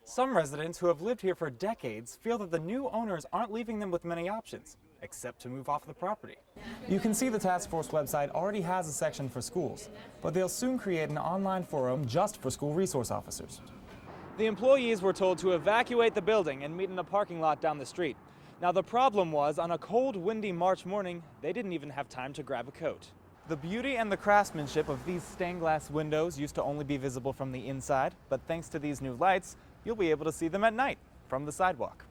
Some residents who have lived here for decades feel that the new owners aren't leaving them with many options, except to move off the property. You can see the task force website already has a section for schools, but they'll soon create an online forum just for school resource officers. The employees were told to evacuate the building and meet in the parking lot down the street. Now the problem was, on a cold, windy March morning, they didn't even have time to grab a coat. The beauty and the craftsmanship of these stained glass windows used to only be visible from the inside, but thanks to these new lights, you'll be able to see them at night from the sidewalk.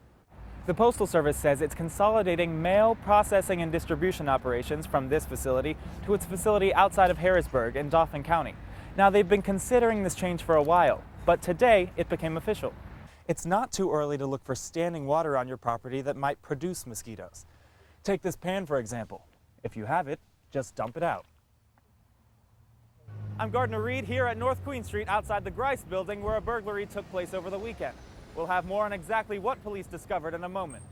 The Postal Service says it's consolidating mail processing and distribution operations from this facility to its facility outside of Harrisburg in Dauphin County. Now, they've been considering this change for a while, but today it became official. It's not too early to look for standing water on your property that might produce mosquitoes. Take this pan, for example. If you have it, just dump it out. I'm Gardner Reed here at North Queen Street outside the Grice building where a burglary took place over the weekend. We'll have more on exactly what police discovered in a moment.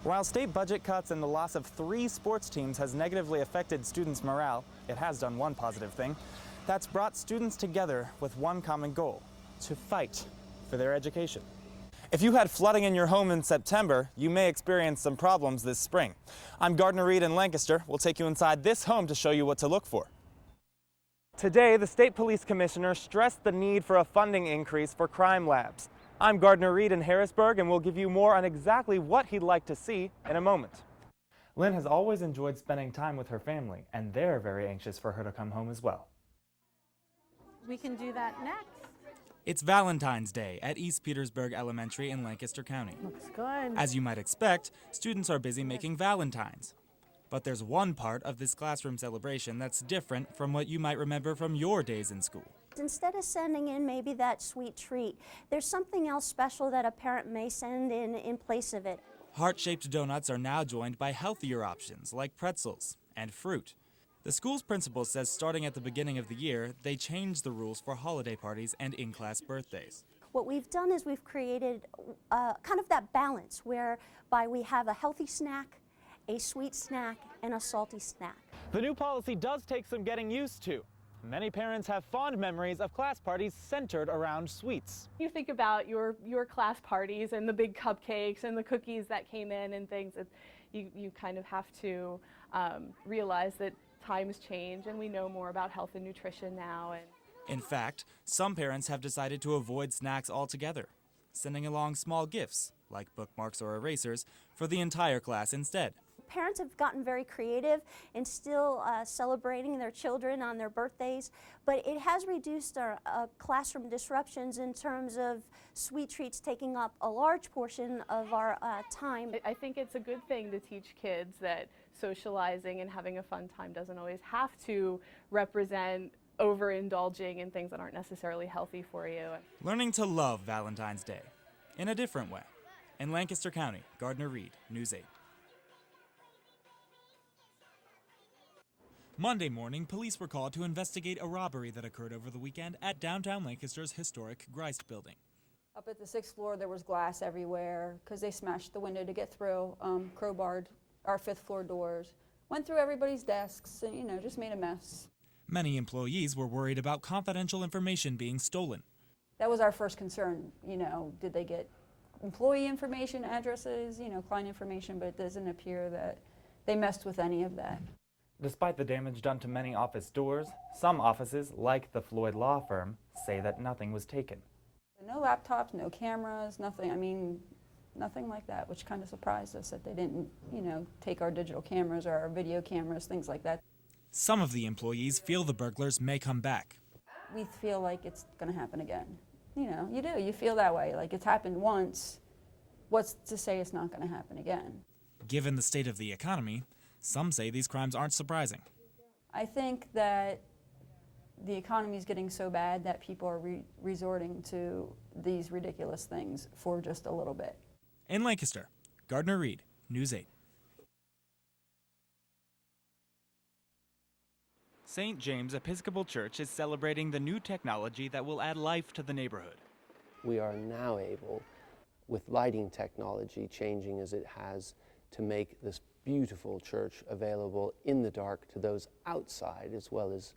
While state budget cuts and the loss of 3 sports teams has negatively affected students' morale, it has done one positive thing. That's brought students together with one common goal: to fight for their education. If you had flooding in your home in September, you may experience some problems this spring. I'm Gardner Reed in Lancaster. We'll take you inside this home to show you what to look for. Today, the State Police Commissioner stressed the need for a funding increase for crime labs. I'm Gardner Reed in Harrisburg, and we'll give you more on exactly what he'd like to see in a moment. Lynn has always enjoyed spending time with her family, and they're very anxious for her to come home as well. We can do that next. It's Valentine's Day at East Petersburg Elementary in Lancaster County. Looks good. As you might expect, students are busy making valentines. But there's one part of this classroom celebration that's different from what you might remember from your days in school. Instead of sending in maybe that sweet treat, there's something else special that a parent may send in place of it. Heart-shaped donuts are now joined by healthier options like pretzels and fruit. The school's principal says starting at the beginning of the year, they changed the rules for holiday parties and in-class birthdays. What we've done is we've created kind of that balance whereby we have a healthy snack, a sweet snack, and a salty snack. The new policy does take some getting used to. Many parents have fond memories of class parties centered around sweets. You think about your class parties and the big cupcakes and the cookies that came in and things. You kind of have to realize that times change and we know more about health and nutrition now. In fact, some parents have decided to avoid snacks altogether, sending along small gifts, like bookmarks or erasers, for the entire class instead. Parents have gotten very creative and still celebrating their children on their birthdays, but it has reduced our classroom disruptions in terms of sweet treats taking up a large portion of our time. I think it's a good thing to teach kids that socializing and having a fun time doesn't always have to represent overindulging in things that aren't necessarily healthy for you. Learning to love Valentine's Day in a different way. In Lancaster County, Gardner Reed, News 8. Monday morning, police were called to investigate a robbery that occurred over the weekend at downtown Lancaster's historic Grice building. Up at the 6th floor, there was glass everywhere because they smashed the window to get through, crowbarred our 5th floor doors, went through everybody's desks, and, just made a mess. Many employees were worried about confidential information being stolen. That was our first concern, did they get employee information, addresses, client information, but it doesn't appear that they messed with any of that. Despite the damage done to many office doors, some offices, like the Floyd Law Firm, say that nothing was taken. No laptops, no cameras, nothing, nothing like that, which kind of surprised us that they didn't, take our digital cameras or our video cameras, things like that. Some of the employees feel the burglars may come back. We feel like it's going to happen again. You do, you feel that way, like it's happened once. What's to say it's not going to happen again? Given the state of the economy, some say these crimes aren't surprising. I think that the economy is getting so bad that people are resorting to these ridiculous things for just a little bit. In Lancaster, Gardner Reed, News 8. St. James Episcopal Church is celebrating the new technology that will add life to the neighborhood. We are now able, with lighting technology changing as it has, to make this beautiful church available in the dark to those outside as well as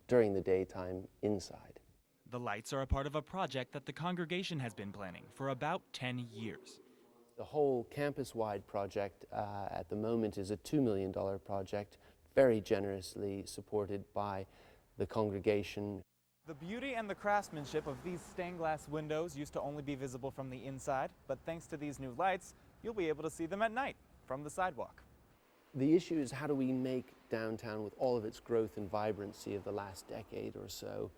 during the daytime inside. The lights are a part of a project that the congregation has been planning for about 10 years. The whole campus-wide project at the moment is a $2 million project, very generously supported by the congregation. The beauty and the craftsmanship of these stained glass windows used to only be visible from the inside, but thanks to these new lights, you'll be able to see them at night from the sidewalk. The issue is, how do we make downtown, with all of its growth and vibrancy of the last decade or so,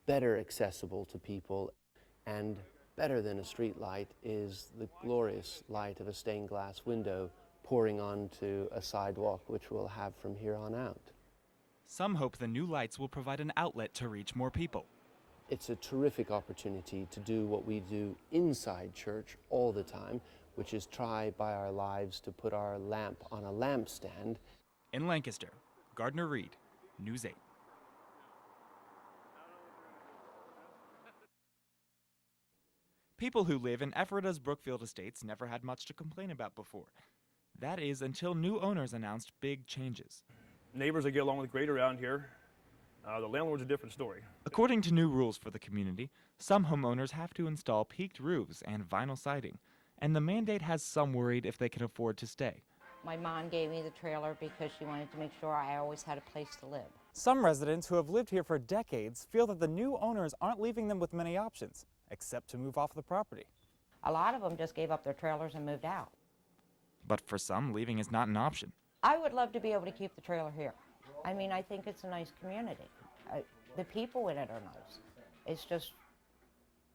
better accessible to people? And better than a street light is the glorious light of a stained glass window pouring onto a sidewalk, which we'll have from here on out. Some hope the new lights will provide an outlet to reach more people. It's a terrific opportunity to do what we do inside church all the time, which is try by our lives to put our lamp on a lampstand. In Lancaster, Gardner Reed, News 8. People who live in Ephrata's Brookfield Estates never had much to complain about before. That is until new owners announced big changes. Neighbors that get along with great around here. The landlord's a different story. According to new rules for the community, some homeowners have to install peaked roofs and vinyl siding, and the mandate has some worried if they can afford to stay. My mom gave me the trailer because she wanted to make sure I always had a place to live. Some residents who have lived here for decades feel that the new owners aren't leaving them with many options, except to move off the property. A lot of them just gave up their trailers and moved out. But for some, leaving is not an option. I would love to be able to keep the trailer here. I mean, I think it's a nice community. The people in it are nice. It's just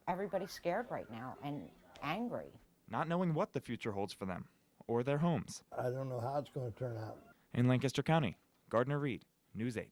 everybody's scared right now and angry. Not knowing what the future holds for them or their homes. I don't know how it's going to turn out. In Lancaster County, Gardner Reed, News 8.